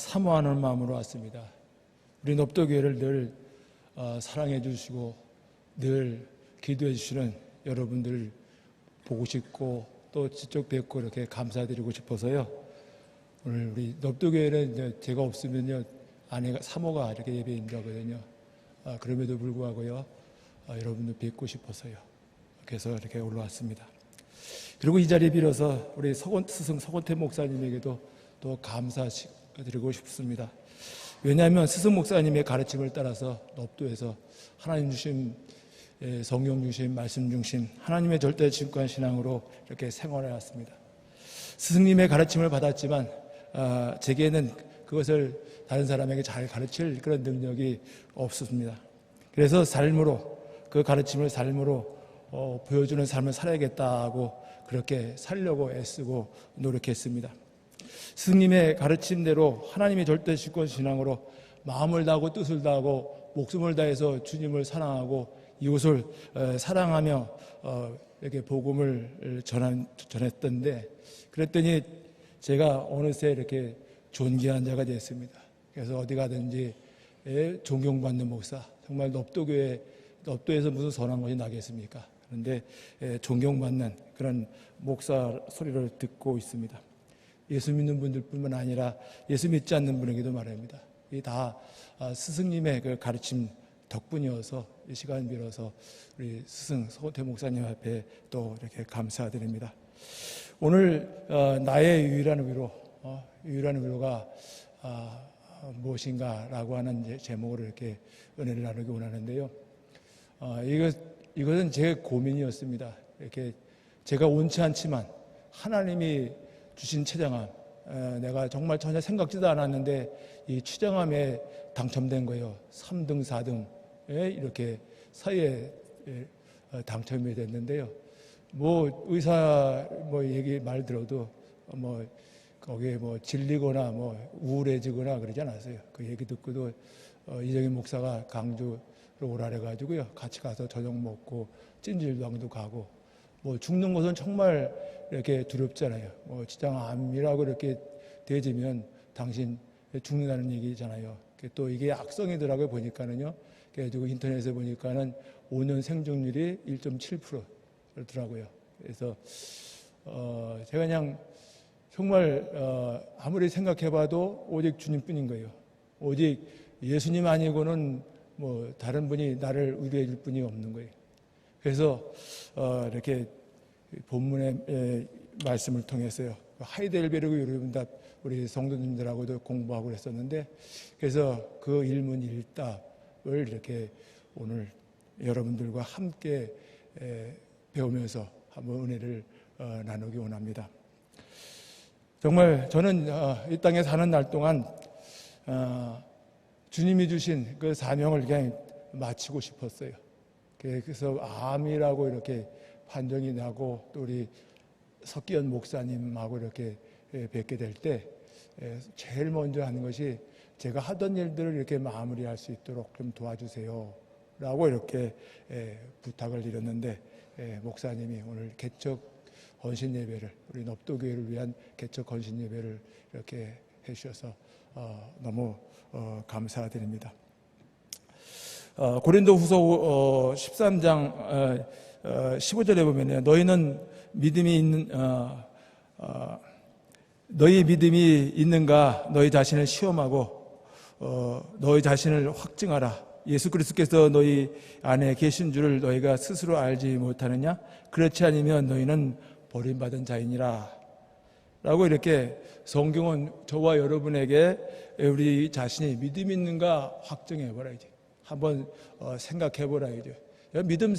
사모하는 마음으로 왔습니다. 우리 넙도교회를 늘 사랑해 주시고 늘 기도해 주시는 여러분들 보고 싶고 또 직접 뵙고 이렇게 감사드리고 싶어서요. 오늘 우리 넙도교회는 제가 없으면요 아내가 사모가 이렇게 예배인다거든요. 그럼에도 불구하고요 여러분들 뵙고 싶어서요. 그래서 이렇게 올라왔습니다. 그리고 이 자리에 빌어서 우리 스승 서건태 목사님에게도 또 감사드리고 싶습니다. 왜냐하면 스승 목사님의 가르침을 따라서 넙도에서 하나님 주신 성경 중심, 말씀 중심, 하나님의 절대 진권 신앙으로 이렇게 생활해 왔습니다. 스승님의 가르침을 받았지만 제게는 그것을 다른 사람에게 잘 가르칠 그런 능력이 없었습니다. 그래서 삶으로 그 가르침을 삶으로 보여주는 삶을 살아야겠다고 그렇게 살려고 애쓰고 노력했습니다. 스승님의 가르침대로 하나님의 절대 주권 신앙으로 마음을 다하고 뜻을 다하고 목숨을 다해서 주님을 사랑하고 이웃을 사랑하며 이렇게 복음을 전했던데 그랬더니 제가 어느새 이렇게 존귀한 자가 됐습니다. 그래서 어디 가든지 존경받는 목사, 정말 넙도에서 무슨 선한 것이 나겠습니까? 그런데 존경받는 그런 목사 소리를 듣고 있습니다. 예수 믿는 분들뿐만 아니라 예수 믿지 않는 분에게도 말합니다. 이 다 스승님의 그 가르침 덕분이어서 이 시간 빌어서 우리 스승 서건태 목사님 앞에 또 이렇게 감사드립니다. 오늘 나의 유일한 위로가 무엇인가라고 하는 제목으로 이렇게 은혜를 나누기 원하는데요. 이것은 제 고민이었습니다. 이렇게 제가 원치 않지만 하나님이 주신 최장암, 내가 정말 전혀 생각지도 않았는데 이 최장암에 당첨된 거예요. 3등, 4등에 이렇게 사이에 당첨이 됐는데요. 뭐 의사 얘기 말 들어도 거기에 질리거나 우울해지거나 그러지 않았어요. 그 얘기 듣고도 이정희 목사가 강주로 오라 그래가지고요. 같이 가서 저녁 먹고 찜질방도 가고 죽는 것은 정말 이렇게 두렵잖아요. 지장암이라고 이렇게 되지면 당신 죽는다는 얘기잖아요. 또 이게 악성이더라고요. 보니까는요. 그래가지고 인터넷에 보니까는 5년 생존율이 1.7%더라고요. 그래서 제가 그냥 정말 아무리 생각해봐도 오직 주님뿐인 거예요. 오직 예수님 아니고는 다른 분이 나를 위로해 줄 분이 없는 거예요. 그래서 이렇게 본문의 말씀을 통해서요. 하이델베르그 유료문답 우리 성도님들하고도 공부하고 그랬었는데 그래서 그 일문일답을 이렇게 오늘 여러분들과 함께 배우면서 한번 은혜를 나누기 원합니다. 정말 저는 이 땅에 사는 날 동안 주님이 주신 그 사명을 그냥 마치고 싶었어요. 그래서 암이라고 이렇게 판정이 나고 또 우리 석기현 목사님하고 이렇게 뵙게 될 때 제일 먼저 하는 것이 제가 하던 일들을 이렇게 마무리할 수 있도록 좀 도와주세요 라고 이렇게 부탁을 드렸는데 목사님이 오늘 개척 헌신 예배를 우리 넙도교회를 위한 개척 헌신 예배를 이렇게 해주셔서 너무 감사드립니다. 고린도후서 13장 15절에 보면 너희는 믿음이 있는 너희 믿음이 있는가 너희 자신을 시험하고 너희 자신을 확증하라. 예수 그리스도께서 너희 안에 계신 줄을 너희가 스스로 알지 못하느냐? 그렇지 않으면 너희는 버림받은 자이니라 라고 이렇게 성경은 저와 여러분에게 우리 자신이 믿음 있는가 확증해 보라야지. 한번 생각해 보라야죠. 믿음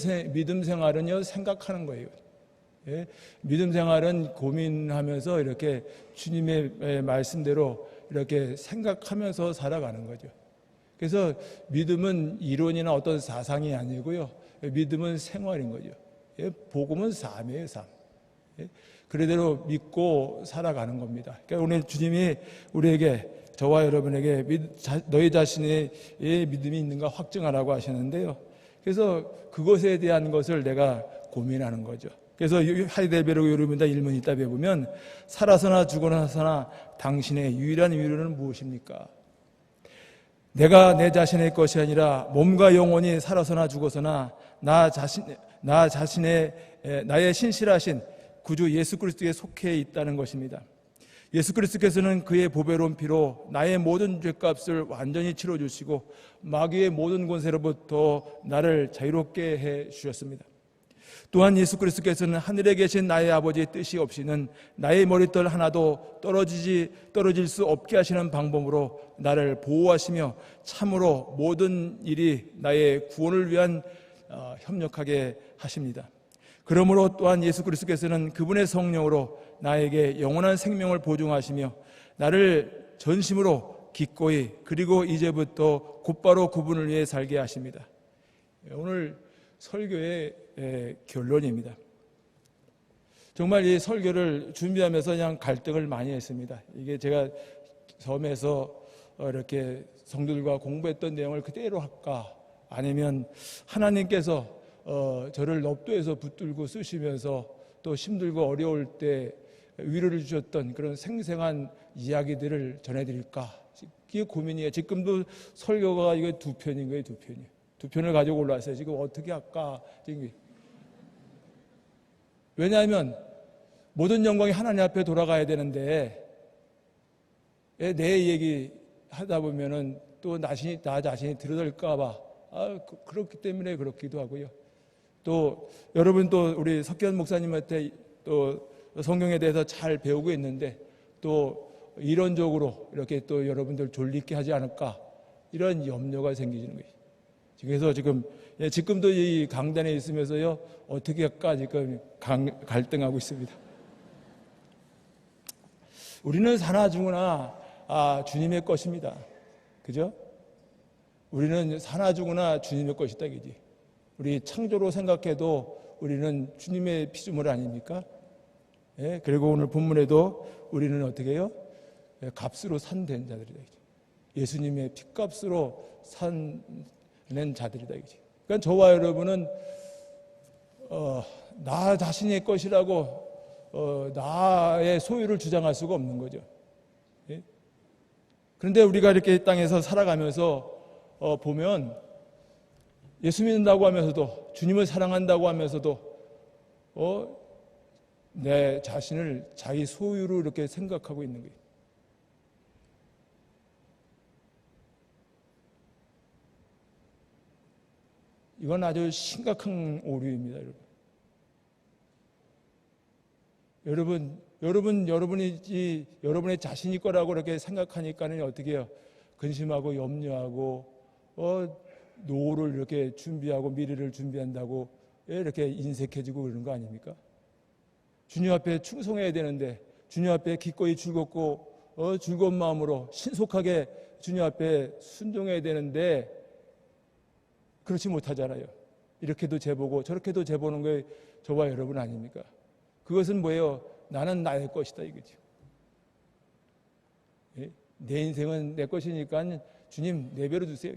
생활은요 생각하는 거예요. 예? 믿음 생활은 고민하면서 이렇게 주님의 말씀대로 이렇게 생각하면서 살아가는 거죠. 그래서 믿음은 이론이나 어떤 사상이 아니고요. 믿음은 생활인 거죠. 예? 복음은 삶이에요, 삶. 예? 그대로 믿고 살아가는 겁니다. 그러니까 오늘 주님이 우리에게 저와 여러분에게 너희 자신의 믿음이 있는가 확증하라고 하셨는데요. 그래서 그것에 대한 것을 내가 고민하는 거죠. 그래서 하이델베르그 요르민다 일문 이따에 보면 살아서나 죽어서나 당신의 유일한 위로는 무엇입니까? 내가 내 자신의 것이 아니라 몸과 영혼이 살아서나 죽어서나 나의 신실하신 구주 예수 그리스도에 속해 있다는 것입니다. 예수 그리스도께서는 그의 보배로운 피로 나의 모든 죄값을 완전히 치러주시고 마귀의 모든 권세로부터 나를 자유롭게 해 주셨습니다. 또한 예수 그리스도께서는 하늘에 계신 나의 아버지의 뜻이 없이는 나의 머리털 하나도 떨어질 수 없게 하시는 방법으로 나를 보호하시며 참으로 모든 일이 나의 구원을 위한 협력하게 하십니다. 그러므로 또한 예수 그리스도께서는 그분의 성령으로 나에게 영원한 생명을 보증하시며 나를 전심으로 기꺼이 그리고 이제부터 곧바로 그분을 위해 살게 하십니다. 오늘 설교의 결론입니다. 정말 이 설교를 준비하면서 그냥 갈등을 많이 했습니다. 이게 제가 섬에서 이렇게 성도들과 공부했던 내용을 그대로 할까, 아니면 하나님께서 저를 넙도에서 붙들고 쓰시면서 또 힘들고 어려울 때 위로를 주셨던 그런 생생한 이야기들을 전해드릴까, 이게 고민이에요. 지금도 설교가 이거 두 편인 거예요. 두 편을 가지고 올라왔어요. 지금 어떻게 할까? 왜냐하면 모든 영광이 하나님 앞에 돌아가야 되는데 내 얘기 하다 보면은 또 나 자신이 들어들까 봐 그렇기 때문에 그렇기도 하고요. 또 여러분 또 우리 석현 목사님한테 또 성경에 대해서 잘 배우고 있는데 또 이론적으로 이렇게 또 여러분들 졸리게 하지 않을까, 이런 염려가 생기는 거예요. 그래서 지금도 이 강단에 있으면서요, 어떻게 할까 지금 갈등하고 있습니다. 우리는 사나 죽으나 주님의 것입니다. 그죠? 우리는 사나 죽으나 주님의 것이다, 그지? 우리 창조로 생각해도 우리는 주님의 피조물 아닙니까? 예? 그리고 오늘 본문에도 우리는 어떻게 해요? 값으로 산된 자들이다, 그지? 예수님의 핏값으로 산낸 자들이다, 그지? 그러니까 저와 여러분은 나 자신의 것이라고 나의 소유를 주장할 수가 없는 거죠. 예? 그런데 우리가 이렇게 땅에서 살아가면서 보면 예수 믿는다고 하면서도, 주님을 사랑한다고 하면서도 내 자신을 자기 소유로 이렇게 생각하고 있는 거예요. 이건 아주 심각한 오류입니다, 여러분. 여러분의 자신이 거라고 이렇게 생각하니까는 어떻게 해요? 근심하고 염려하고 노후를 이렇게 준비하고 미래를 준비한다고 이렇게 인색해지고 그러는 거 아닙니까? 주님 앞에 충성해야 되는데, 주님 앞에 기꺼이 즐겁고 즐거운 마음으로 신속하게 주님 앞에 순종해야 되는데 그렇지 못하잖아요. 이렇게도 재보고 저렇게도 재보는 게 저와 여러분 아닙니까? 그것은 뭐예요? 나는 나의 것이다, 이거죠. 내 인생은 내 것이니까 주님 내버려 두세요.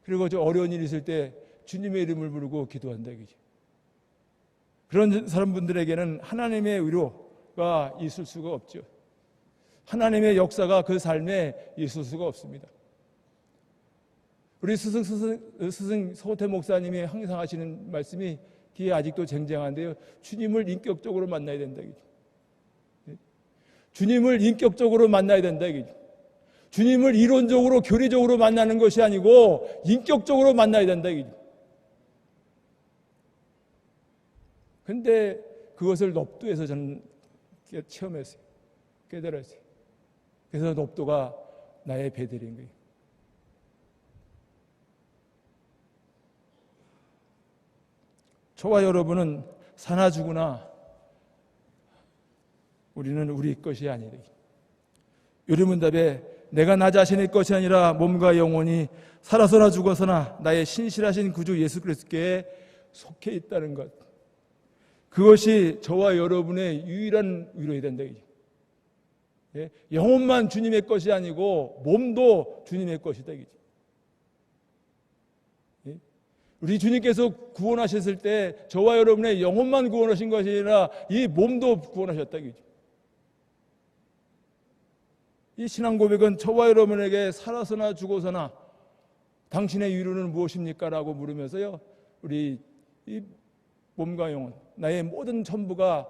그리고 저 어려운 일 있을 때 주님의 이름을 부르고 기도한다, 이거죠. 그런 사람분들에게는 하나님의 위로가 있을 수가 없죠. 하나님의 역사가 그 삶에 있을 수가 없습니다. 우리 스승 서호태 목사님이 항상 하시는 말씀이 뒤에 아직도 쟁쟁한데요. 주님을 인격적으로 만나야 된다, 이거죠. 주님을 인격적으로 만나야 된다, 이거죠. 주님을 이론적으로 교리적으로 만나는 것이 아니고 인격적으로 만나야 된다, 이거죠. 그런데 그것을 넙도에서 저는 체험했어요. 깨달았어요. 그래서 넙도가 나의 베델인 거예요. 저와 여러분은 사나 죽으나 우리는 우리 것이 아니래. 요리문답에 내가 나 자신의 것이 아니라 몸과 영혼이 살아서나 죽어서나 나의 신실하신 구주 예수 그리스도께 속해 있다는 것, 그것이 저와 여러분의 유일한 위로가 된다. 예? 영혼만 주님의 것이 아니고 몸도 주님의 것이다. 예? 우리 주님께서 구원하셨을 때 저와 여러분의 영혼만 구원하신 것이 아니라 이 몸도 구원하셨다 이거죠. 이 신앙 고백은 저와 여러분에게 살아서나 죽어서나 당신의 위로는 무엇입니까? 라고 물으면서요, 우리 이 몸과 영혼, 나의 모든 전부가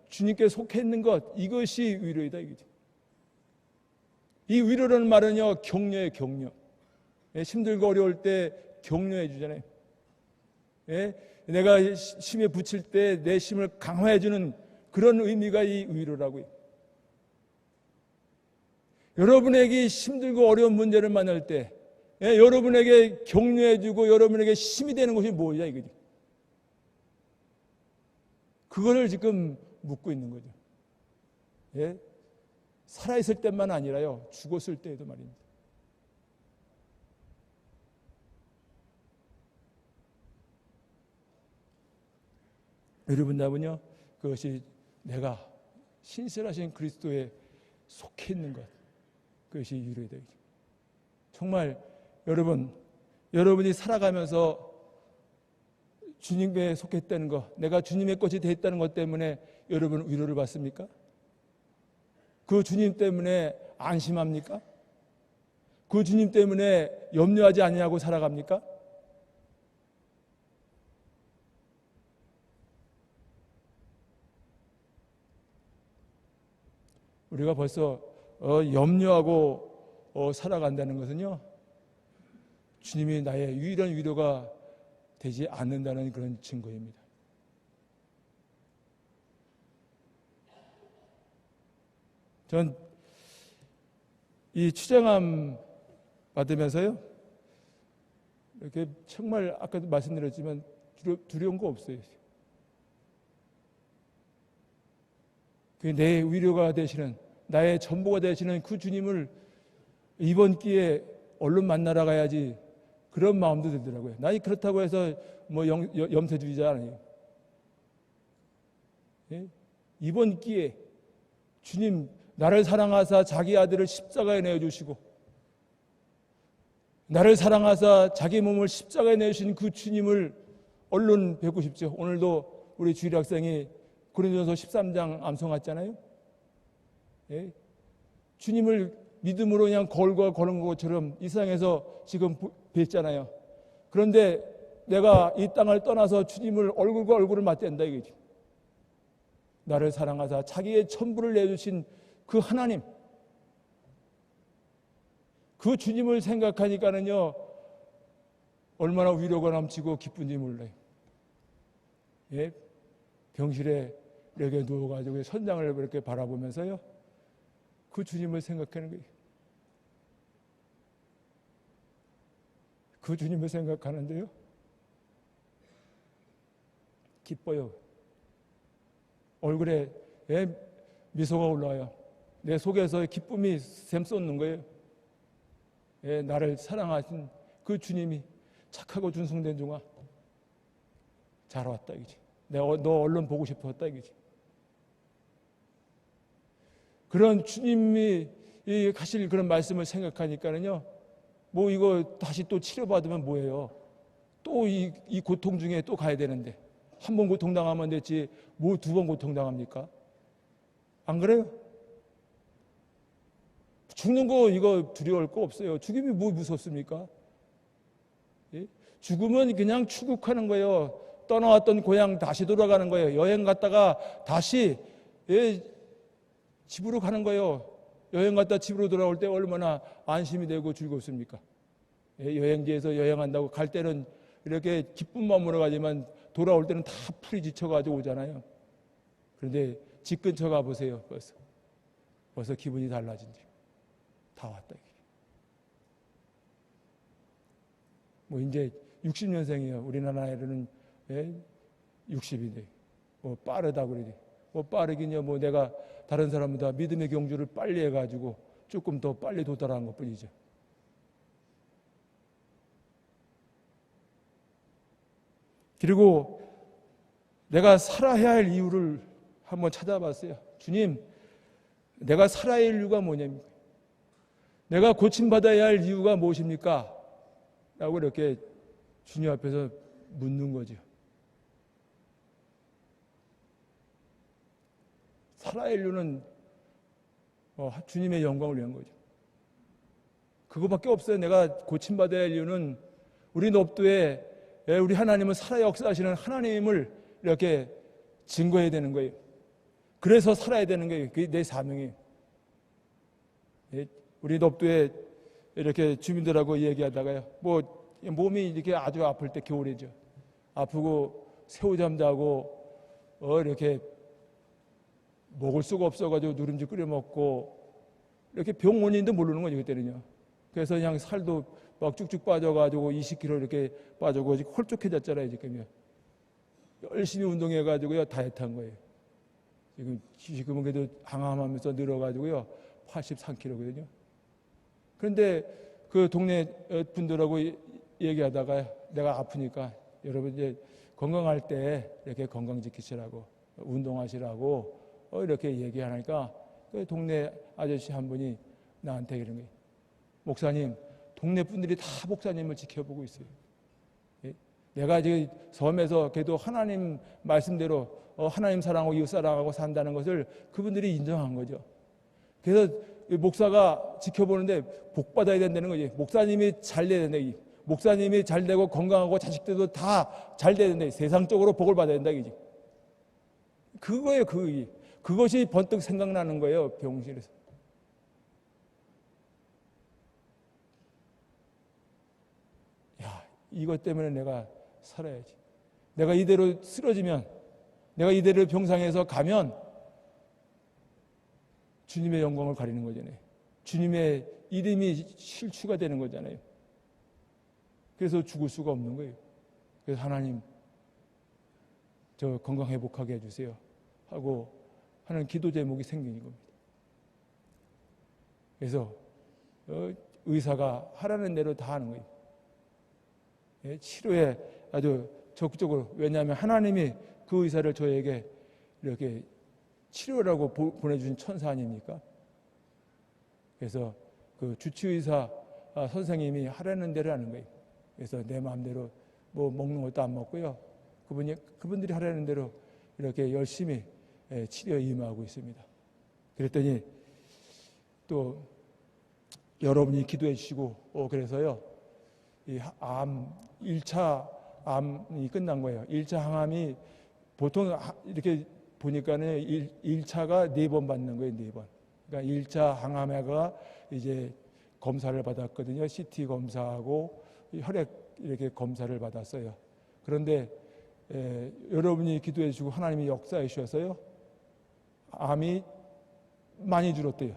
주님께 속해 있는 것, 이것이 위로이다 이거죠. 이 위로라는 말은요, 격려예요, 격려. 힘들고 어려울 때 격려해 주잖아요. 내가 심에 부칠 때 내 심을 강화해 주는 그런 의미가 이 위로라고요. 여러분에게 힘들고 어려운 문제를 만날 때 여러분에게 격려해 주고 여러분에게 힘이 되는 것이 뭐냐 이거죠. 그거를 지금 묻고 있는 거죠. 살아있을 때만 아니라요, 죽었을 때에도 말입니다. 여러분다면요, 그것이 내가 신실하신 그리스도에 속해 있는 것, 그것이 위로가 되죠. 정말 여러분이 살아가면서 주님께 속했다는 것, 내가 주님의 것이 되었다는 것 때문에 여러분 위로를 받습니까? 그 주님 때문에 안심합니까? 그 주님 때문에 염려하지 아니하고 살아갑니까? 우리가 벌써 염려하고 살아간다는 것은요, 주님이 나의 유일한 위로가 되지 않는다는 그런 증거입니다. 전 이 추장암 받으면서요, 이렇게 정말 아까도 말씀드렸지만 두려운 거 없어요. 내 위로가 되시는, 나의 전부가 되시는 그 주님을 이번 기회에 얼른 만나러 가야지, 그런 마음도 들더라고요. 나 그렇다고 해서 뭐 염세주의자 아니에요. 이번 기회에 주님 나를 사랑하사 자기 아들을 십자가에 내어주시고 나를 사랑하사 자기 몸을 십자가에 내주신 그 주님을 얼른 뵙고 싶죠. 오늘도 우리 주일 학생이 고린도전서 13장 암송했잖아요. 주님을 믿음으로 그냥 걸은 것처럼 이 세상에서 지금 뵀잖아요. 그런데 내가 이 땅을 떠나서 주님을 얼굴과 얼굴을 맞댄다 이거지. 나를 사랑하사 자기의 전부를 내주신 그 하나님, 그 주님을 생각하니까는요, 얼마나 위로가 넘치고 기쁜지 몰라요. 병실에 이렇게 누워가지고 선장을 이렇게 바라보면서요, 그 주님을 생각하는 거예요. 그 주님을 생각하는데요, 기뻐요. 얼굴에 미소가 올라와요. 내 속에서 기쁨이 샘솟는 거예요. 나를 사랑하신 그 주님이 착하고 준성된 종아, 잘 왔다 이거지. 내가 너 얼른 보고 싶었다 이거지. 그런 주님이 하실 그런 말씀을 생각하니까는요, 뭐 이거 다시 또 치료받으면 뭐예요? 또 이 고통 중에 또 가야 되는데, 한 번 고통당하면 됐지 뭐 두 번 고통당합니까? 안 그래요? 죽는 거 이거 두려울 거 없어요. 죽음이 뭐 무섭습니까? 죽음은 그냥 추국하는 거예요. 떠나왔던 고향 다시 돌아가는 거예요. 여행 갔다가 다시 집으로 가는 거예요. 여행 갔다 집으로 돌아올 때 얼마나 안심이 되고 즐겁습니까? 여행지에서 여행한다고 갈 때는 이렇게 기쁜 마음으로 가지만 돌아올 때는 다 풀이 지쳐가지고 오잖아요. 그런데 집 근처 가보세요. 벌써 기분이 달라진지. 다 왔다. 뭐 이제 60년생이에요. 우리나라 나이로는 60이 돼. 뭐 빠르다고 그러지. 뭐 빠르긴요. 뭐 내가 다른 사람보다 믿음의 경주를 빨리 해가지고 조금 더 빨리 도달한 것뿐이죠. 그리고 내가 살아야 할 이유를 한번 찾아봤어요. 주님, 내가 살아야 할 이유가 뭐냐입니까? 내가 고침받아야 할 이유가 무엇입니까? 라고 이렇게 주님 앞에서 묻는 거죠. 살아야 이유는 주님의 영광을 위한 거죠. 그거밖에 없어요. 내가 고침받아야 할 이유는 우리 놉도에 우리 하나님은 살아 역사하시는 하나님을 이렇게 증거해야 되는 거예요. 그래서 살아야 되는 거예요. 그게 내 사명이에요. 우리 놉도에 이렇게 주민들하고 얘기하다가요. 몸이 이렇게 아주 아플 때 겨울이죠. 아프고 새우잠 자고 이렇게 먹을 수가 없어가지고 누룽지 끓여 먹고 이렇게 병원인도 모르는 거죠 그때는요. 그래서 그냥 살도 막 쭉쭉 빠져가지고 20kg 이렇게 빠져고 홀쭉해졌잖아요 지금요. 열심히 운동해가지고요 다이어트한 거예요. 지금은 그래도 항암하면서 늘어가지고요 83kg거든요. 그런데 그 동네 분들하고 얘기하다가 내가 아프니까 여러분 이제 건강할 때 이렇게 건강 지키시라고 운동하시라고 이렇게 얘기하니까 그 동네 아저씨 한 분이 나한테 이런 거예요. 목사님, 동네 분들이 다 목사님을 지켜보고 있어요. 내가 지금 섬에서 그래도 하나님 말씀대로 하나님 사랑하고 이웃 사랑하고 산다는 것을 그분들이 인정한 거죠. 그래서 목사가 지켜보는데 복 받아야 된다는 거지. 목사님이 잘 돼야 된다. 목사님이 잘 되고 건강하고 자식들도 다 잘 돼야 된다. 세상적으로 복을 받아야 된다. 이지. 그거예요. 그것이 번뜩 생각나는 거예요. 병실에서. 야, 이것 때문에 내가 살아야지. 내가 이대로 쓰러지면, 내가 이대로 병상에서 가면 주님의 영광을 가리는 거잖아요. 주님의 이름이 실추가 되는 거잖아요. 그래서 죽을 수가 없는 거예요. 그래서 하나님, 저 건강 회복하게 해주세요 하고 하는 기도 제목이 생기는 겁니다. 그래서 의사가 하라는 대로 다 하는 거예요. 치료에 아주 적극적으로. 왜냐하면 하나님이 그 의사를 저에게 이렇게 치료라고 보내주신 천사 아닙니까? 그래서 그 주치의사 선생님이 하라는 대로 하는 거예요. 그래서 내 마음대로 뭐 먹는 것도 안 먹고요. 그분들이 하라는 대로 이렇게 열심히 치료에 임하고 있습니다. 그랬더니 또 여러분이 기도해 주시고 그래서요. 이 1차 암이 끝난 거예요. 1차 항암이 보통 이렇게 보니까는 1차가 4번 받는 거예요. 4번. 그러니까 1차 항암에가 이제 검사를 받았거든요. CT 검사하고 혈액 이렇게 검사를 받았어요. 그런데 여러분이 기도해 주시고 하나님이 역사해 주셔서요. 암이 많이 줄었대요.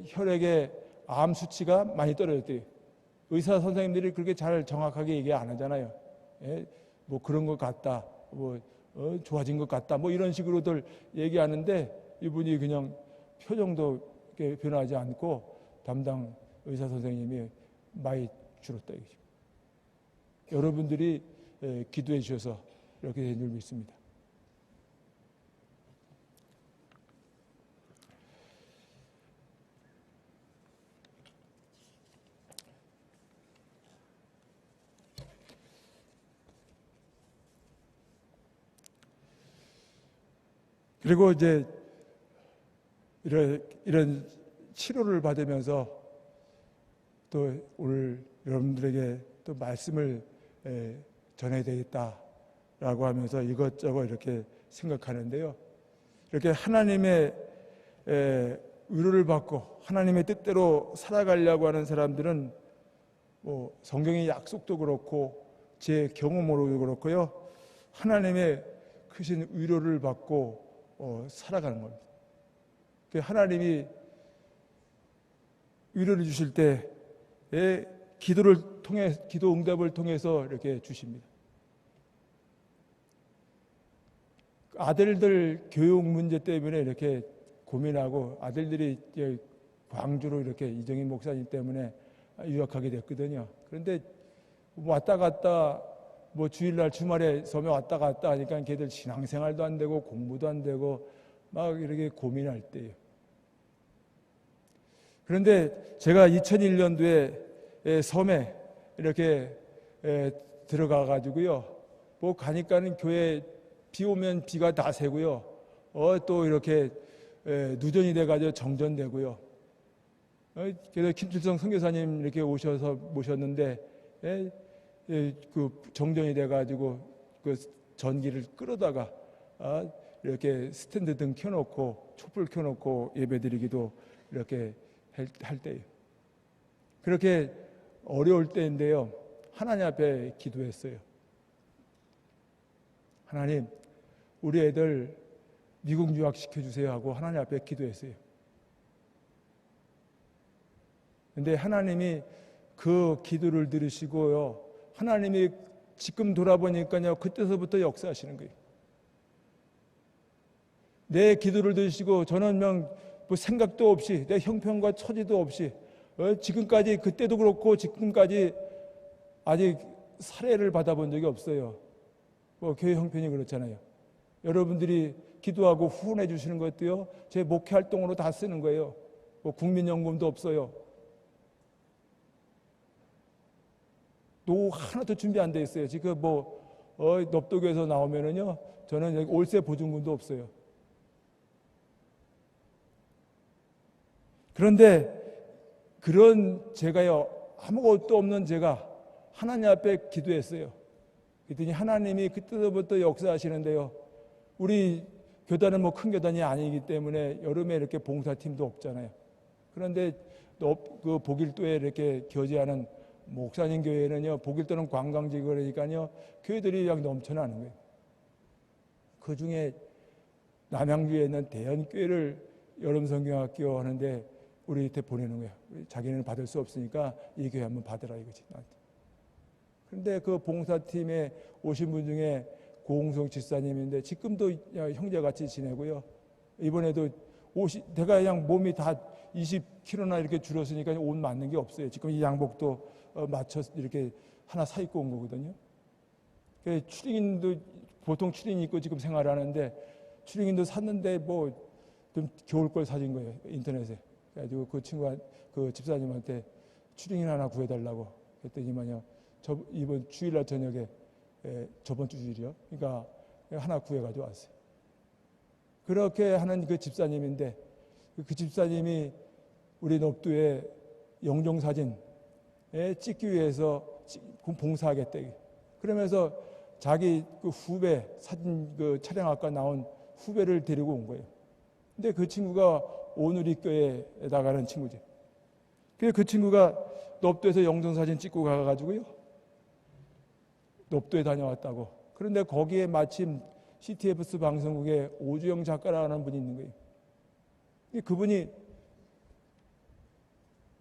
혈액의 암 수치가 많이 떨어졌대요. 의사 선생님들이 그렇게 잘 정확하게 얘기 안 하잖아요. 뭐 그런 것 같다. 뭐 좋아진 것 같다. 뭐 이런 식으로들 얘기하는데 이분이 그냥 표정도 변하지 않고 담당 의사 선생님이 많이 줄었다 이거죠. 여러분들이 기도해 주셔서 이렇게 된 줄 믿습니다. 그리고 이제 이런 치료를 받으면서 또 오늘 여러분들에게 또 말씀을 전해야 되겠다라고 하면서 이것저것 이렇게 생각하는데요. 이렇게 하나님의 위로를 받고 하나님의 뜻대로 살아가려고 하는 사람들은 뭐 성경의 약속도 그렇고 제 경험으로도 그렇고요. 하나님의 크신 위로를 받고 살아가는 겁니다. 하나님이 위로를 주실 때 기도를 통해 기도 응답을 통해서 이렇게 주십니다. 아들들 교육 문제 때문에 이렇게 고민하고 아들들이 이제 광주로 이렇게 이정인 목사님 때문에 유학하게 됐거든요. 그런데 왔다 갔다 뭐 주일날 주말에 섬에 왔다 갔다 하니까 걔들 신앙생활도 안 되고 공부도 안 되고 막 이렇게 고민할 때예요. 그런데 제가 2001년도에 섬에 이렇게 들어가 가지고요. 뭐 가니까는 교회 비 오면 비가 다 새고요. 또 이렇게 누전이 돼가지고 정전되고요. 그래서 김칠성 선교사님 이렇게 오셔서 모셨는데 그 정전이 돼가지고 그 전기를 끌어다가 이렇게 스탠드 등 켜놓고 촛불 켜놓고 예배드리기도 이렇게 할 때예요. 그렇게 어려울 때인데요. 하나님 앞에 기도했어요. 하나님, 우리 애들 미국 유학 시켜주세요 하고 하나님 앞에 기도했어요. 근데 하나님이 그 기도를 들으시고요. 하나님이 지금 돌아보니까요. 그때서부터 역사하시는 거예요. 내 기도를 들으시고 저는 뭐 생각도 없이 내 형편과 처지도 없이 지금까지 그때도 그렇고 지금까지 아직 살해를 받아본 적이 없어요. 뭐 교회 형편이 그렇잖아요. 여러분들이 기도하고 후원해 주시는 것도요. 제 목회 활동으로 다 쓰는 거예요. 뭐 국민연금도 없어요. 노 하나도 준비 안 돼 있어요. 지금 넙도교에서 나오면은요. 저는 여기 월세 보증금도 없어요. 그런데 그런 제가요. 아무것도 없는 제가 하나님 앞에 기도했어요. 그랬더니 하나님이 그때부터 역사하시는데요. 우리 교단은 뭐 큰 교단이 아니기 때문에 여름에 이렇게 봉사팀도 없잖아요. 그런데 그 복일도에 이렇게 교제하는 목사님 교회는요. 복일도는 관광지 그러니까요. 교회들이 그냥 넘쳐나는 거예요. 그 중에 남양주에 있는 대연교회를 여름성경학교 하는데 우리한테 보내는 거야. 자기는 받을 수 없으니까 이 교회 한번 받으라 이거지 나한테. 그런데 그 봉사팀에 오신 분 중에 고홍성 집사님인데 지금도 형제같이 지내고요. 이번에도 내가 그냥 몸이 다 20kg나 이렇게 줄었으니까 옷 맞는 게 없어요. 지금 이 양복도 맞춰 이렇게 하나 사 입고 온 거거든요. 추링인도 보통 추링 입고 지금 생활하는데 추링인도 샀는데 좀 겨울 걸 사준 거예요. 인터넷에. 그래가지고 그 친구가 그 집사님한테 추링인 하나 구해달라고 했더니만요. 이번 주일날 저녁에 저번 주일이요. 그러니까 하나 구해가지고 왔어요. 그렇게 하는 그 집사님인데 그 집사님이 우리 넙도에 영정사진에 찍기 위해서 봉사하겠대. 그러면서 자기 그 후배 사진 그 촬영학과 나온 후배를 데리고 온 거예요. 근데 그 친구가 오누리 교회에 나가는 친구지. 그래서 그 친구가 넙도에서 영정사진 찍고 가가지고요. 넙도에 다녀왔다고. 그런데 거기에 마침 CTFS 방송국에 오주영 작가라는 분이 있는 거예요. 그분이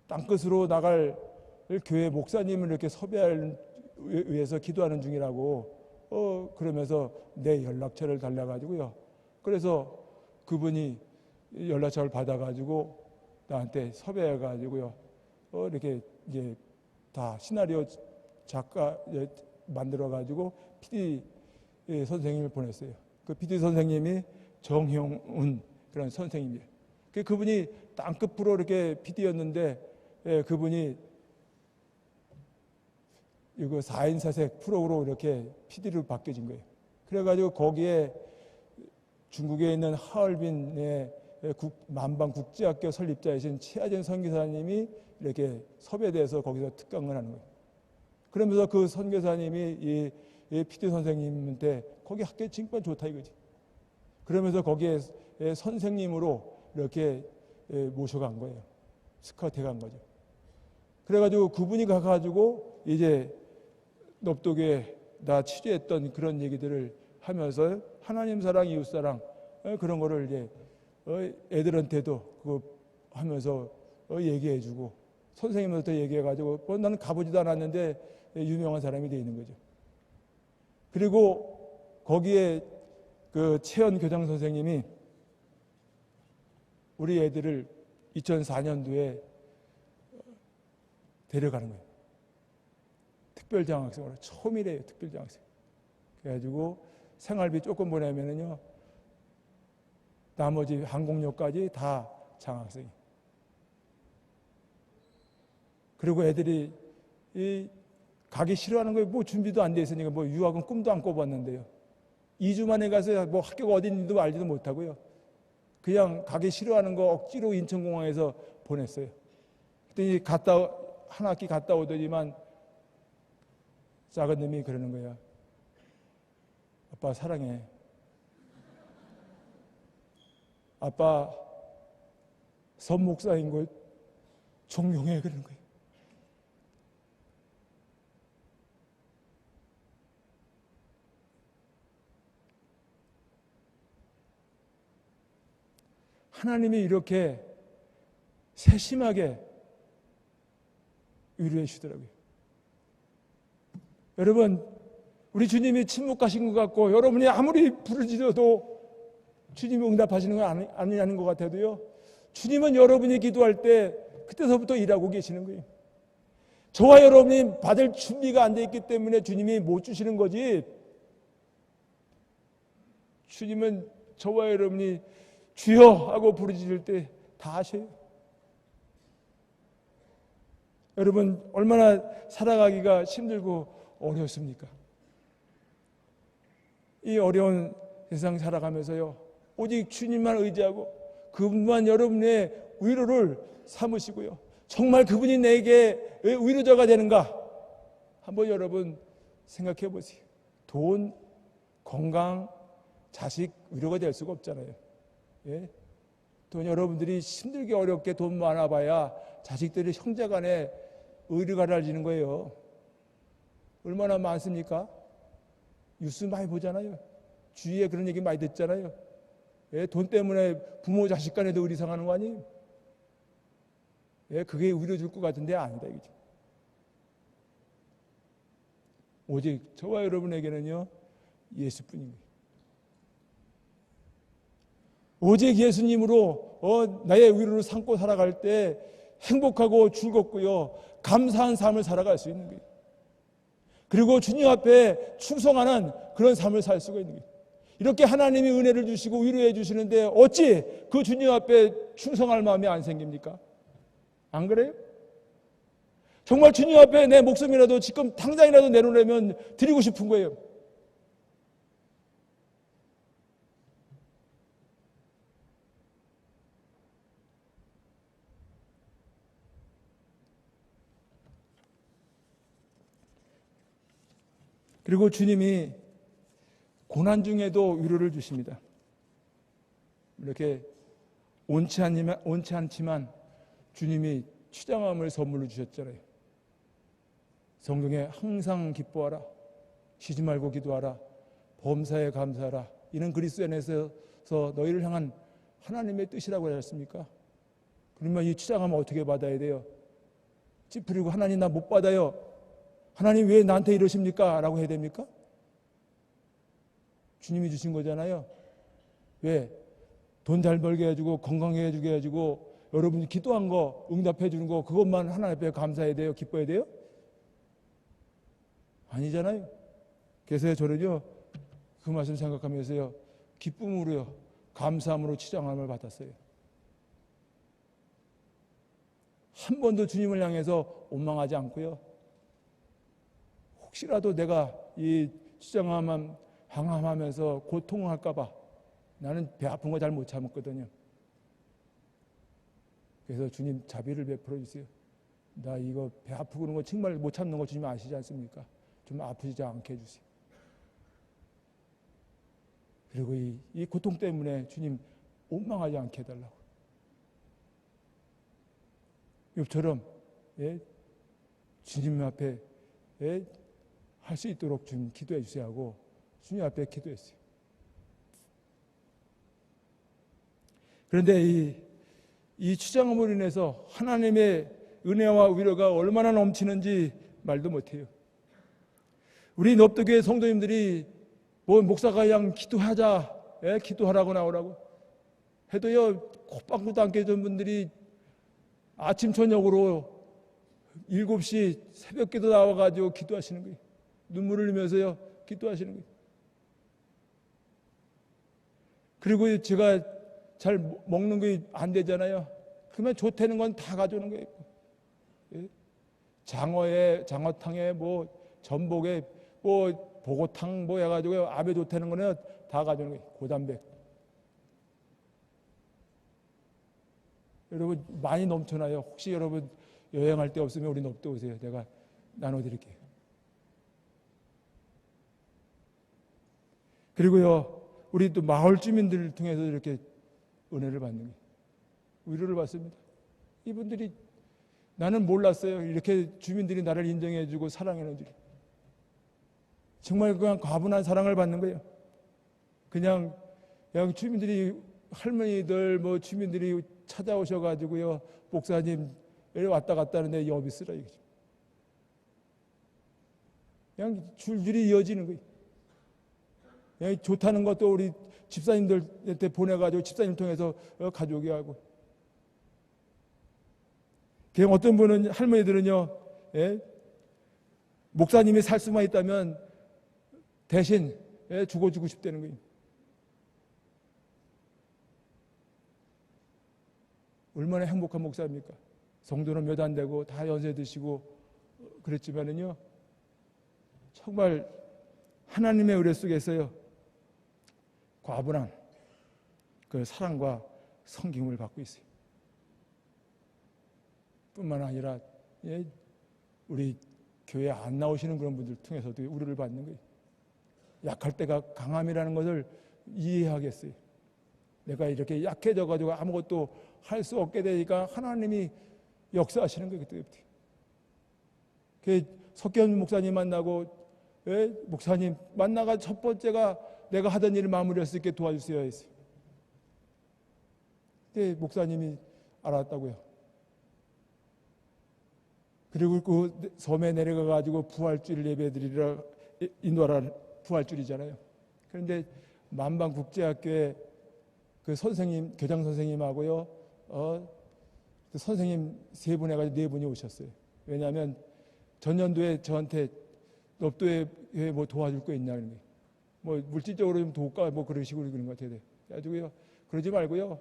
땅끝으로 나갈 교회 목사님을 이렇게 섭외할 위해서 기도하는 중이라고 그러면서 내 연락처를 달라가지고요. 그래서 그분이 연락처를 받아가지고 나한테 섭외해가지고요. 이렇게 이제 다 시나리오 작가 만들어가지고 PD 선생님을 보냈어요. 그 PD 선생님이 정형운 그런 선생님이에요. 그분이 땅끝 프로 이렇게 PD였는데 그분이 이거 4인 사색 프로로 이렇게 PD로 바뀌어진 거예요. 그래가지고 거기에 중국에 있는 하얼빈의 만방 국제학교 설립자이신 최하진 선교사님이 이렇게 섭외돼서 거기서 특강을 하는 거예요. 그러면서 그 선교사님이 이 PD 선생님한테 거기 학교 칭찬 좋다 이거지. 그러면서 거기에 선생님으로 이렇게 모셔간 거예요. 스카우트 해간 거죠. 그래가지고 그분이 가가지고 이제 넙도교에 나 취재했던 그런 얘기들을 하면서 하나님 사랑, 이웃 사랑 그런 거를 이제 애들한테도 그거 하면서 얘기해주고 선생님한테 얘기해가지고 나는 가보지도 않았는데 유명한 사람이 돼 있는 거죠. 그리고 거기에 그 최연 교장 선생님이 우리 애들을 2004년도에 데려가는 거예요. 특별장학생으로 처음이래요. 특별장학생. 그래가지고 생활비 조금 보내면은요 나머지 항공료까지 다 장학생이. 그리고 애들이 가기 싫어하는 거예요. 뭐 준비도 안 돼 있으니까 뭐 유학은 꿈도 안 꿔봤는데요. 2주 만에 가서 뭐 학교가 어딘지도 알지도 못하고요. 그냥 가기 싫어하는 거 억지로 인천공항에서 보냈어요. 그랬더니 한 학기 갔다 오더니만 작은 놈이 그러는 거야. 아빠 사랑해. 아빠 선 목사인 걸 존경해. 그러는 거예요. 하나님이 이렇게 세심하게 위로해 주시더라고요. 여러분, 우리 주님이 침묵하신 것 같고 여러분이 아무리 부르짖어도 주님이 응답하시는 건 아니냐는 것 같아도요, 주님은 여러분이 기도할 때 그때서부터 일하고 계시는 거예요. 저와 여러분이 받을 준비가 안 돼 있기 때문에 주님이 못 주시는 거지, 주님은 저와 여러분이 주여 하고 부르짖을 때 다 하셔요. 여러분, 얼마나 살아가기가 힘들고 어렵습니까? 이 어려운 세상 살아가면서요, 오직 주님만 의지하고 그분만 여러분의 위로를 삼으시고요, 정말 그분이 내게 왜 위로자가 되는가 한번 여러분 생각해 보세요. 돈, 건강, 자식 위로가 될 수가 없잖아요. 예? 돈, 여러분들이 힘들게 어렵게 돈 많아봐야 자식들이 형제간에 의리가 달라지는 거예요. 얼마나 많습니까? 뉴스 많이 보잖아요. 주위에 그런 얘기 많이 듣잖아요. 예? 돈 때문에 부모 자식 간에도 의리 상하는 거 아니에요? 예? 그게 의리 줄 것 같은데 아니다 이거죠. 오직 저와 여러분에게는요, 예수뿐입니다. 오직 예수님으로 나의 위로를 삼고 살아갈 때 행복하고 즐겁고요, 감사한 삶을 살아갈 수 있는 거예요. 그리고 주님 앞에 충성하는 그런 삶을 살 수가 있는 거예요. 이렇게 하나님이 은혜를 주시고 위로해 주시는데 어찌 그 주님 앞에 충성할 마음이 안 생깁니까? 안 그래요? 정말 주님 앞에 내 목숨이라도 지금 당장이라도 내놓으려면 드리고 싶은 거예요. 그리고 주님이 고난 중에도 위로를 주십니다. 이렇게 온치 않지만 주님이 취장함을 선물로 주셨잖아요. 성경에 항상 기뻐하라, 쉬지 말고 기도하라, 범사에 감사하라, 이는 그리스도 안에서 너희를 향한 하나님의 뜻이라고 하지 않습니까? 그러면 이 취장함을 어떻게 받아야 돼요? 찌푸리고 하나님 나 못 받아요, 하나님 왜 나한테 이러십니까? 라고 해야 됩니까? 주님이 주신 거잖아요. 왜? 돈 잘 벌게 해주고 건강하게 해주게 해주고 여러분이 기도한 거 응답해 주는 거, 그것만 하나님 앞에 감사해야 돼요? 기뻐야 돼요? 아니잖아요. 그래서 저는요, 그 말씀 생각하면서요, 기쁨으로요, 감사함으로 치장함을 받았어요. 한 번도 주님을 향해서 원망하지 않고요, 혹시라도 내가 이 항암하면서 고통을 할까봐, 나는 배 아픈 거 잘 못 참았거든요. 그래서 주님 자비를 베풀어 주세요. 나 이거 배 아프고 그런 거 정말 못 참는 거 주님 아시지 않습니까? 좀 아프지 않게 해주세요. 그리고 이 고통 때문에 주님 원망하지 않게 해달라고. 욥처럼 주님 앞에 할 수 있도록 주님 기도해 주세요 하고 주님 앞에 기도했어요. 그런데 이 취장함으로 인해서 하나님의 은혜와 위로가 얼마나 넘치는지 말도 못해요. 우리 넙도교회 성도님들이 뭐 목사가 그냥 기도하자, 기도하라고 나오라고 해도요, 콧방구도 안 깨던 분들이 아침 저녁으로 7시 새벽기도 나와가지고 기도하시는 거예요. 눈물을 흘리면서요 기도하시는 거예요. 그리고 제가 잘 먹는 게 안 되잖아요. 그러면 좋다는 건 다 가져오는 거예요. 장어에, 장어탕에 뭐 전복에 뭐 보고탕 뭐 해가지고 암에 좋다는 거는 다 가져오는 거예요. 고단백. 여러분 많이 넘쳐나요. 혹시 여러분 여행할 데 없으면 우리 넙도 오세요. 내가 나눠드릴게요. 그리고요, 우리 또 마을 주민들을 통해서 이렇게 은혜를 받는 거예요. 위로를 받습니다. 이분들이 나는 몰랐어요. 이렇게 주민들이 나를 인정해주고 사랑해주고 정말 그냥 과분한 사랑을 받는 거예요. 그냥 주민들이 할머니들 뭐 주민들이 찾아오셔가지고요, 목사님 여기 왔다 갔다 하는데 여비 쓰라 이거죠. 그냥 줄줄이 이어지는 거예요. 그냥 좋다는 것도 우리 집사님들한테 보내가지고 집사님 통해서 가져오게 하고. 그냥 어떤 분은 할머니들은요, 예? 목사님이 살 수만 있다면 대신 죽어주고 싶다는 거예요. 얼마나 행복한 목사입니까? 성도는 몇 안 되고 다 연세 드시고 그랬지만은요, 정말 하나님의 의뢰 속에서요, 과분한 그 사랑과 섬김을 받고 있어요. 뿐만 아니라 우리 교회 안 나오시는 그런 분들 통해서도 우리를 받는 거예요. 약할 때가 강함이라는 것을 이해하겠어요. 내가 이렇게 약해져가지고 아무것도 할 수 없게 되니까 하나님이 역사하시는 거예요. 그때부터. 석견 목사님 만나고, 목사님 만나가 첫 번째가 내가 하던 일을 마무리할 수 있게 도와주세요 했어요. 그때 목사님이 알았다고요. 그리고 그 섬에 내려가가지고 부활주일 예배드리라 인도하라 부활주일이잖아요. 그런데 만방국제학교에 그 선생님, 교장 선생님하고요, 그 선생님 세 분 해가지고 네 분이 오셨어요. 왜냐하면 전년도에 저한테 넙도에 뭐 도와줄 거 있냐 그런 거예요. 뭐 물질적으로 좀 도울까 뭐 그런 식으로 그런 것 같아요. 그래가지고요, 그러지 말고요.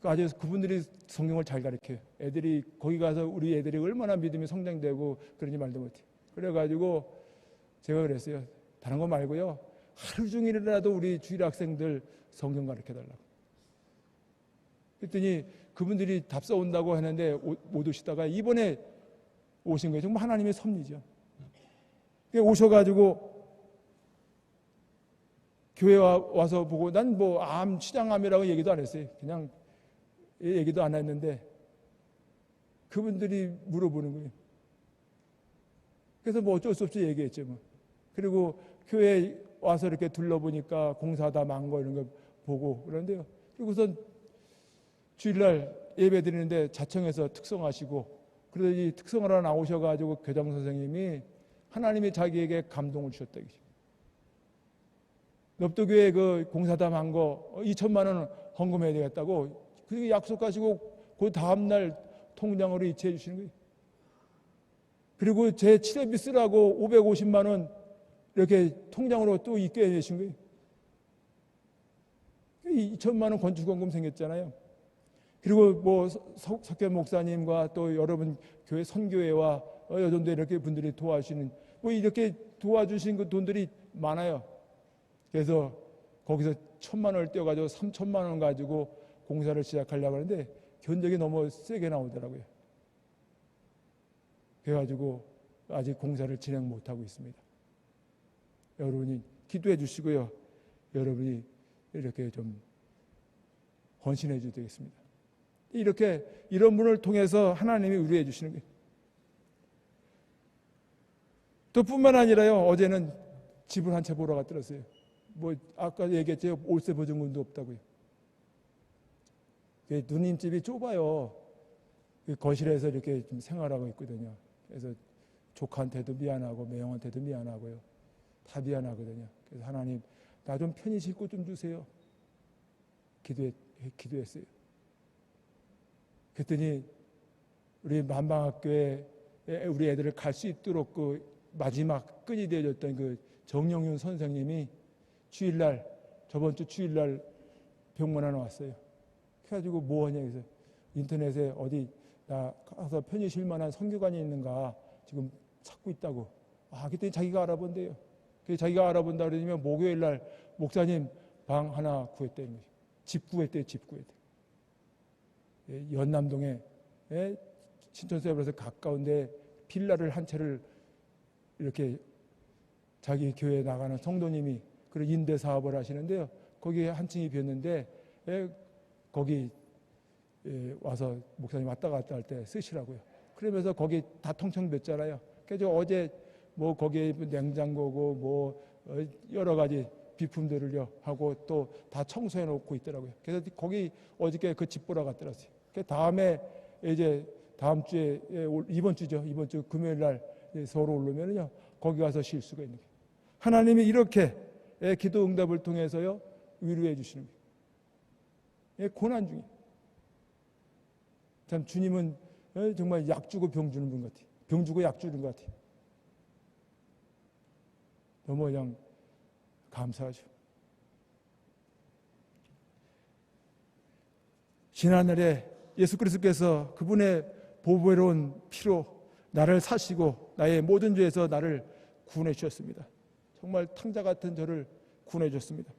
아주 그분들이 성경을 잘 가르쳐요. 애들이 거기 가서 우리 애들이 얼마나 믿음이 성장되고 그런지 말도 못해요. 그래가지고 제가 그랬어요. 다른 거 말고요, 하루 종일이라도 우리 주일 학생들 성경 가르쳐달라고. 그랬더니 그분들이 답사 온다고 했는데 못 오시다가 이번에 오신 거예요. 정말 하나님의 섭리죠. 오셔가지고 교회 와서 보고, 난 뭐 암, 치장암이라고 얘기도 안 했어요. 그냥 얘기도 안 했는데 그분들이 물어보는 거예요. 그래서 뭐 어쩔 수 없이 얘기했죠. 뭐. 그리고 교회 와서 이렇게 둘러보니까 공사다 망고 이런 거 보고 그런데요. 그리고선 주일날 예배 드리는데 자청해서 특성하시고, 그래서 이 특성하러 나오셔가지고 교장 선생님이 하나님이 자기에게 감동을 주셨다. 넙도교회 그 공사다 망고 2천만 원 헌금해야 되겠다고 그렇게 약속하시고 그 다음날 통장으로 이체해 주시는 거예요. 그리고 제 치레비 쓰라고 550만 원 이렇게 통장으로 또 있게 해주신 거예요. 2천만 원 건축원금 생겼잖아요. 그리고 뭐 석현 목사님과 또 여러분 교회 선교회와 여전도 이렇게 분들이 도와주시는, 뭐 이렇게 도와주신 그 돈들이 많아요. 그래서 거기서 1,000만 원을 떼어가지고 3,000만 원 가지고 공사를 시작하려고 하는데 견적이 너무 세게 나오더라고요. 그래가지고 아직 공사를 진행 못하고 있습니다. 여러분이 기도해 주시고요. 여러분이 이렇게 좀 헌신해 주셔야 되겠습니다. 이렇게 이런 분을 통해서 하나님이 의뢰해 주시는 거예요. 또 뿐만 아니라요, 어제는 집을 한 채 보러 갔더랬어요. 뭐 아까 얘기했죠. 월세 보증금도 없다고요. 누님 집이 좁아요. 거실에서 이렇게 좀 생활하고 있거든요. 그래서 조카한테도 미안하고 매형한테도 미안하고요. 다 미안하거든요. 그래서 하나님, 나 좀 편히 쉴 곳 좀 주세요. 기도했어요. 그랬더니 우리 만방학교에 우리 애들을 갈 수 있도록 그 마지막 끈이 되어줬던 그 정영윤 선생님이 주일날, 저번 주 주일날 병문 하나 왔어요. 그래가지고 뭐 하냐 해서 인터넷에 어디 나 가서 편히 쉴 만한 선교관이 있는가 지금 찾고 있다고. 그때 자기가 알아본대요. 자기가 알아본다 그러면 목요일 날 목사님 방 하나 구했다는 거예요. 집 구했대요. 집 구했대요. 연남동에 신천수협에서 가까운데 빌라를 한 채를 이렇게 자기 교회에 나가는 성도님이 그런 임대 사업을 하시는데요. 거기에 한 층이 비었는데 거기 와서 목사님 왔다 갔다 할 때 쓰시라고요. 그러면서 거기 다 텅텅 맸잖아요. 그래서 어제 뭐 거기에 냉장고고 뭐 여러 가지 비품들을요 하고 또 다 청소해 놓고 있더라고요. 그래서 거기 어저께 그 집 보러 갔더라고요. 그 다음에 이제 다음 주에 이번 주 금요일 날 서로 오르면요 거기 가서 쉴 수가 있는 거예요. 하나님이 이렇게 기도 응답을 통해서요 위로해 주시는 거예요. 고난 중에 참 주님은 정말 약 주고 병 주는 분 같아요. 병 주고 약 주는 것 같아요. 너무 그냥 감사하죠. 지난날에 예수 그리스도께서 그분의 보배로운 피로 나를 사시고 나의 모든 죄에서 나를 구원해 주셨습니다. 정말 탕자 같은 저를 구원해 주셨습니다.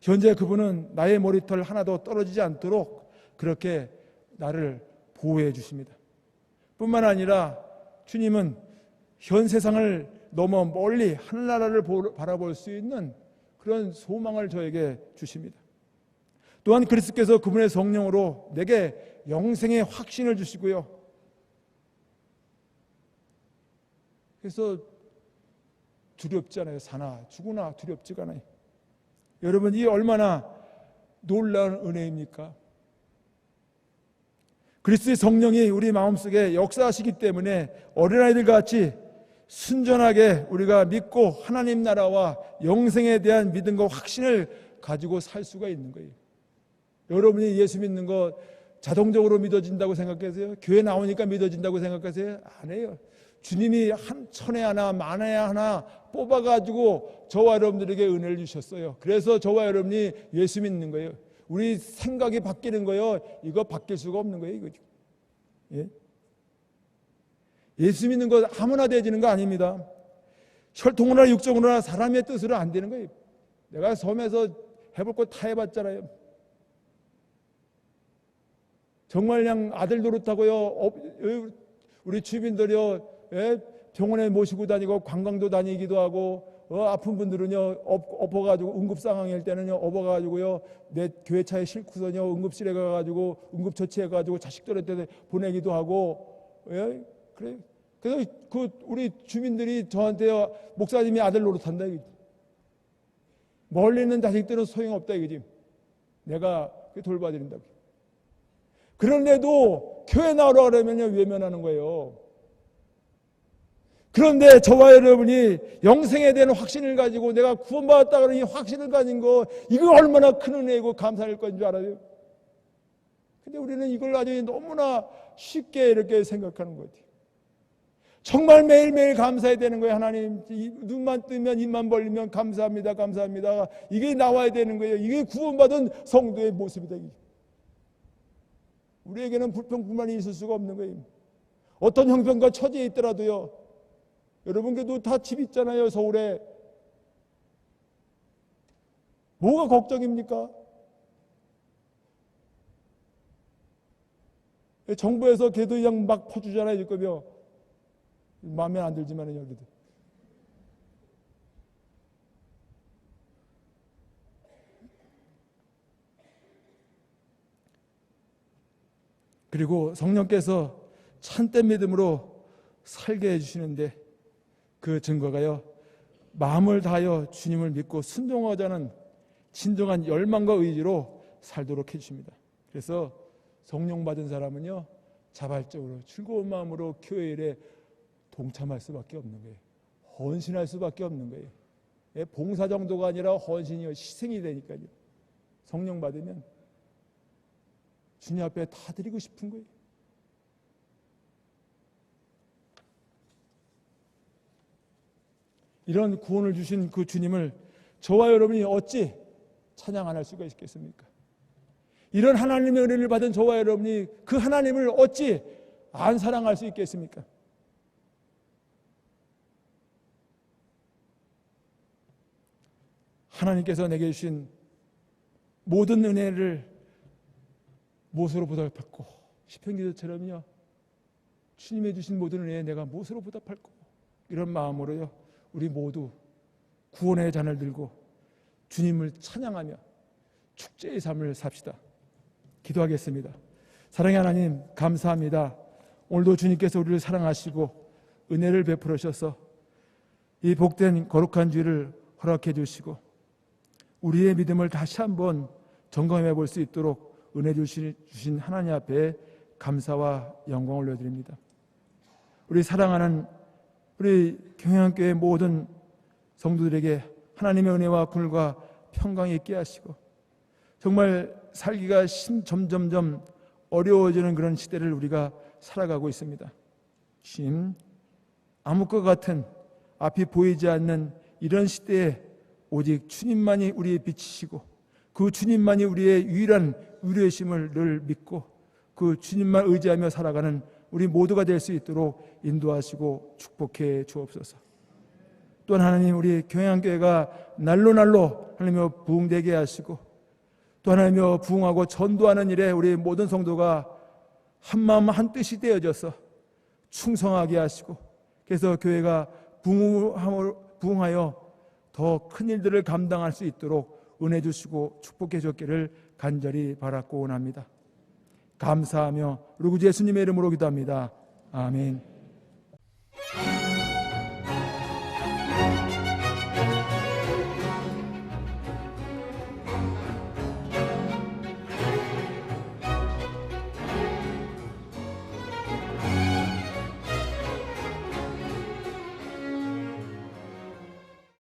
현재 그분은 나의 머리털 하나도 떨어지지 않도록 그렇게 나를 보호해 주십니다. 뿐만 아니라 주님은 현 세상을 넘어 멀리 하늘나라를 바라볼 수 있는 그런 소망을 저에게 주십니다. 또한 그리스도께서 그분의 성령으로 내게 영생의 확신을 주시고요. 그래서 두렵지 않아요. 사나 죽으나 두렵지가 않아요. 여러분 이 얼마나 놀라운 은혜입니까? 그리스도의 성령이 우리 마음속에 역사하시기 때문에 어린아이들 같이 순전하게 우리가 믿고 하나님 나라와 영생에 대한 믿음과 확신을 가지고 살 수가 있는 거예요. 여러분이 예수 믿는 거 자동적으로 믿어진다고 생각하세요? 교회 나오니까 믿어진다고 생각하세요? 아니에요. 주님이 한 천에 하나 만에 하나 뽑아가지고 저와 여러분들에게 은혜를 주셨어요. 그래서 저와 여러분이 예수 믿는 거예요. 우리 생각이 바뀌는 거예요. 이거 바뀔 수가 없는 거예요. 이거. 예? 예수 믿는 거 아무나 되지는 거 아닙니다. 혈통으로나 육정으로나 사람의 뜻으로 안 되는 거예요. 내가 섬에서 해볼 거 다 해봤잖아요. 정말 그냥 아들 노릇하고요. 우리 주민들이요. 병원에 모시고 다니고 관광도 다니기도 하고 아픈 분들은요 엎어가지고 응급 상황일 때는요 엎어가지고요 내 교회차에 싣고서요 응급실에 가가지고 응급처치해가지고 자식들한테 보내기도 하고 그래. 그래서 그 우리 주민들이 저한테요 목사님이 아들 노릇한다 이거지. 멀리 있는 자식들은 소용없다 이거지. 내가 돌봐드린다고. 그런데도 교회 나오라 그러면요 외면하는 거예요. 그런데 저와 여러분이 영생에 대한 확신을 가지고 내가 구원받았다 그러니 확신을 가진 거 이거 얼마나 큰 은혜이고 감사할 건 줄 알아요. 근데 우리는 이걸 아주 너무나 쉽게 이렇게 생각하는 것 같아요. 정말 매일매일 감사해야 되는 거예요. 하나님 눈만 뜨면 입만 벌리면 감사합니다. 감사합니다. 이게 나와야 되는 거예요. 이게 구원받은 성도의 모습이다. 우리에게는 불평불만이 있을 수가 없는 거예요. 어떤 형편과 처지에 있더라도요. 여러분께도 다 집 있잖아요. 서울에. 뭐가 걱정입니까? 정부에서 걔도 그냥 막 퍼주잖아요. 지금요. 마음에 안 들지만은 여기도. 그리고 성령께서 참된 믿음으로 살게 해주시는데 그 증거가요. 마음을 다하여 주님을 믿고 순종하자는 진정한 열망과 의지로 살도록 해주십니다. 그래서 성령 받은 사람은요. 자발적으로 즐거운 마음으로 교회 일에 동참할 수밖에 없는 거예요. 헌신할 수밖에 없는 거예요. 봉사 정도가 아니라 헌신이요. 희생이 되니까요. 성령 받으면 주님 앞에 다 드리고 싶은 거예요. 이런 구원을 주신 그 주님을 저와 여러분이 어찌 찬양 안 할 수가 있겠습니까? 이런 하나님의 은혜를 받은 저와 여러분이 그 하나님을 어찌 안 사랑할 수 있겠습니까? 하나님께서 내게 주신 모든 은혜를 무엇으로 보답할꼬? 시편 기도처럼요, 주님의 주신 모든 은혜에 내가 무엇으로 보답할꼬? 이런 마음으로요, 우리 모두 구원의 잔을 들고 주님을 찬양하며 축제의 삶을 삽시다. 기도하겠습니다. 사랑의 하나님, 감사합니다. 오늘도 주님께서 우리를 사랑하시고 은혜를 베풀어 주셔서 이 복된 거룩한 주일을 허락해 주시고 우리의 믿음을 다시 한번 점검해 볼 수 있도록 은혜 주신 하나님 앞에 감사와 영광을 올려드립니다. 우리 사랑하는 우리 경영교회 모든 성도들에게 하나님의 은혜와 긍휼과 평강이 있게 하시고 정말 살기가 점점점 어려워지는 그런 시대를 우리가 살아가고 있습니다. 주님, 암흑과 같은 앞이 보이지 않는 이런 시대에 오직 주님만이 우리의 빛이시고 그 주님만이 우리의 유일한 위로이심을 늘 믿고 그 주님만 의지하며 살아가는 우리 모두가 될 수 있도록 인도하시고 축복해 주옵소서. 또한 하나님, 우리 경양교회가 날로 하나님여 부흥되게 하시고 또 하나님여 부흥하고 전도하는 일에 우리 모든 성도가 한마음 한뜻이 되어져서 충성하게 하시고 그래서 교회가 부흥하여 더 큰 일들을 감당할 수 있도록 은혜 주시고 축복해 주었기를 간절히 바랐고 원합니다. 감사하며 우리 구주 예수님의 이름으로 기도합니다. 아멘.